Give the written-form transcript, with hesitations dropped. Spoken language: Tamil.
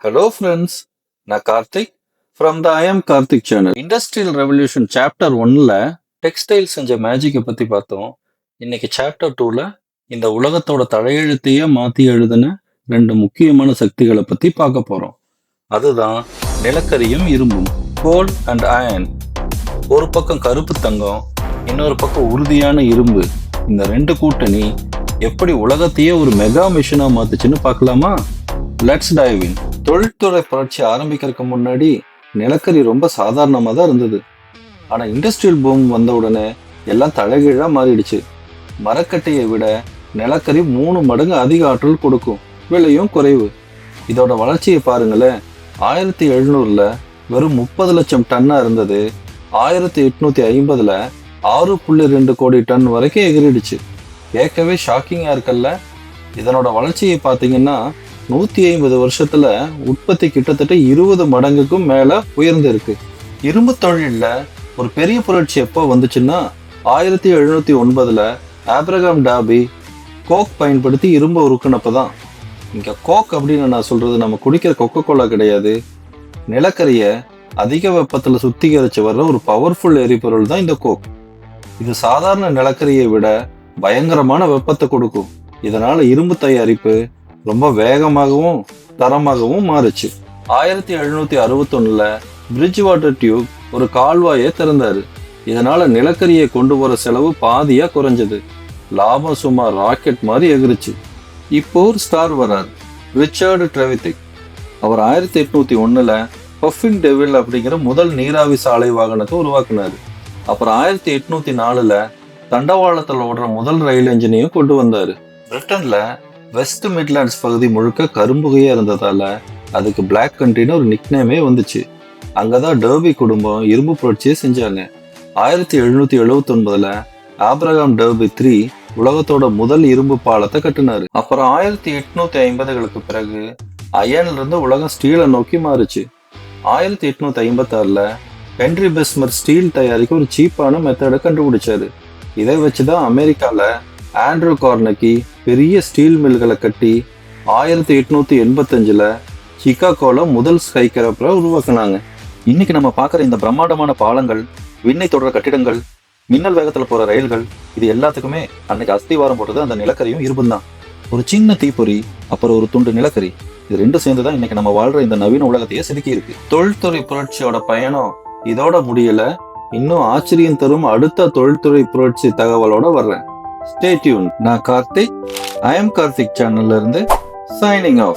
Hello friends, நான் Karthik from the I am Karthik channel. Industrial revolution chapter 1ல டெக்ஸ்டைல் செஞ்ச மேஜிக்கை பத்தி பார்த்தோம். இன்னைக்கு சாப்டர் 2ல இந்த உலகத்தோட தலையெழுத்தையே மாத்தி எழுதின 2 முக்கியமான சக்திகளை பத்தி பார்க்க போறோம். அதுதான் நிலக்கரியும் இரும்பும், கோல் அண்ட் அயன். ஒரு பக்கம் கருப்பு தங்கம், இன்னொரு பக்கம் உறுதியான இரும்பு. இந்த 2 கூட்டணி எப்படி உலகத்தையே ஒரு மெகா மிஷினா மாத்துச்சுன்னு பார்க்கலாமா? லெட்ஸ் டைவ் இன். தொழில்துறை புரட்சி ஆரம்பிக்கிறதுக்கு முன்னாடி நிலக்கரி ரொம்ப சாதாரணமாக தான் இருந்தது. ஆனால் இண்டஸ்ட்ரியல் பூம் வந்த உடனே எல்லாம் தலைகீழாக மாறிடுச்சு. மரக்கட்டையை விட நிலக்கரி 3 மடங்கு அதிக ஆற்றல் கொடுக்கும், விலையும் குறைவு. இதோட வளர்ச்சியை பாருங்களேன். 1700ல் வெறும் 30 லட்சம் டன்னாக இருந்தது. 1850ல் 6.2 கோடி டன் வரைக்கும் எகிரிடுச்சு. கேட்கவே ஷாக்கிங்காக இருக்கல்ல? இதனோட வளர்ச்சியை பார்த்தீங்கன்னா 150 வருஷத்துல உற்பத்தி கிட்டத்தட்ட 20 மடங்குக்கும் மேல உயர்ந்திருக்கு. இரும்பு தொழில்ல ஒரு பெரிய புரட்சி எப்போ வந்துச்சுன்னா 1709ல் ஆப்ரகாம் டாபி கோக் பயன்படுத்தி இரும்பு உருக்குனப்பதான். இங்க கோக் அப்படின்னு நான் சொல்றது நம்ம குடிக்கிற கொக்கோ கோலா கிடையாது. நிலக்கரிய அதிக வெப்பத்துல சுத்திகரிச்சு வர்ற ஒரு பவர்ஃபுல் எரிபொருள் தான் இந்த கோக். இது சாதாரண நிலக்கரியை விட பயங்கரமான வெப்பத்தை கொடுக்கும். இதனால இரும்பு தயாரிப்பு ரொம்ப வேகமாகவும் தரமாகவும் மாறுச்சு. 1761ல் பிரிட்ஜ் வாட்டர் டியூப் ஒரு கால்வாயை திறந்தாரு. இதனால நிலக்கரியை கொண்டு போற செலவு பாதியா குறைஞ்சது. லாபம் சுமார் ராக்கெட் மாதிரி எகிருச்சு. இப்போ ஒரு ஸ்டார் வரார், ரிச்சர்டு ட்ரெவித்திக். அவர் 1801ல் பஃபிங் டெவில் அப்படிங்கிற முதல் நீராவி சாலை வாகனத்தை உருவாக்குனாரு. அப்புறம் 1804ல் தண்டவாளத்தில் ஓடுற முதல் ரயில் என்ஜினையும் கொண்டு வந்தாரு. பிரிட்டன்ல வெஸ்ட் மிட்லாண்ட்ஸ் பகுதி முழுக்க கரும்புகையா இருந்ததால அதுக்கு பிளாக் கண்ட்ரின்னு ஒரு நிக்நேமே வந்துச்சு. அங்கதான் டர்பி குடும்பம் இரும்பு புரட்சியை செஞ்சாங்க. 1779ல் ஆப்ரகாம் டர்பி 3 உலகத்தோட முதல் இரும்பு பாலத்தை கட்டினாரு. அப்புறம் 1850களுக்கு பிறகு அயன்ல இருந்து உலகம் ஸ்டீலை நோக்கி மாறுச்சு. 1856ல் ஹென்ரி பெஸ்மர் ஸ்டீல் தயாரிக்க ஒரு சீப்பான மெத்தடை கண்டுபிடிச்சாரு. இதை வச்சுதான் அமெரிக்கால ஆண்ட்ரூ கார்னகி பெரிய ஸ்டீல் மில்களை கட்டி 1885ல் சிகாகோல முதல் ஸ்கை கிராப்பரை உருவாக்குனாங்க. இன்னைக்கு நம்ம பார்க்குற இந்த பிரம்மாண்டமான பாலங்கள், விண்ணை தொடர கட்டிடங்கள், மின்னல் வேகத்தில் போற ரயில்கள், இது எல்லாத்துக்குமே அன்னைக்கு அஸ்திவாரம் போட்டது அந்த நிலக்கரியும் இரும்பும் தான். ஒரு சின்ன தீப்பொறி, அப்புறம் ஒரு துண்டு நிலக்கரி, இது 2 சேர்ந்துதான் இன்னைக்கு நம்ம வாழ்ற இந்த நவீன உலகத்தையே செதுக்கி இருக்கு. தொழில்துறை புரட்சியோட பயணம் இதோட முடியல. இன்னும் ஆச்சரியம் தரும் அடுத்த தொழில்துறை புரட்சி தகவலோட வர்றேன். Stay tuned. நான் கார்த்திக், I am Karthik சேனல்ல இருந்து சைனிங் ஆஃப்.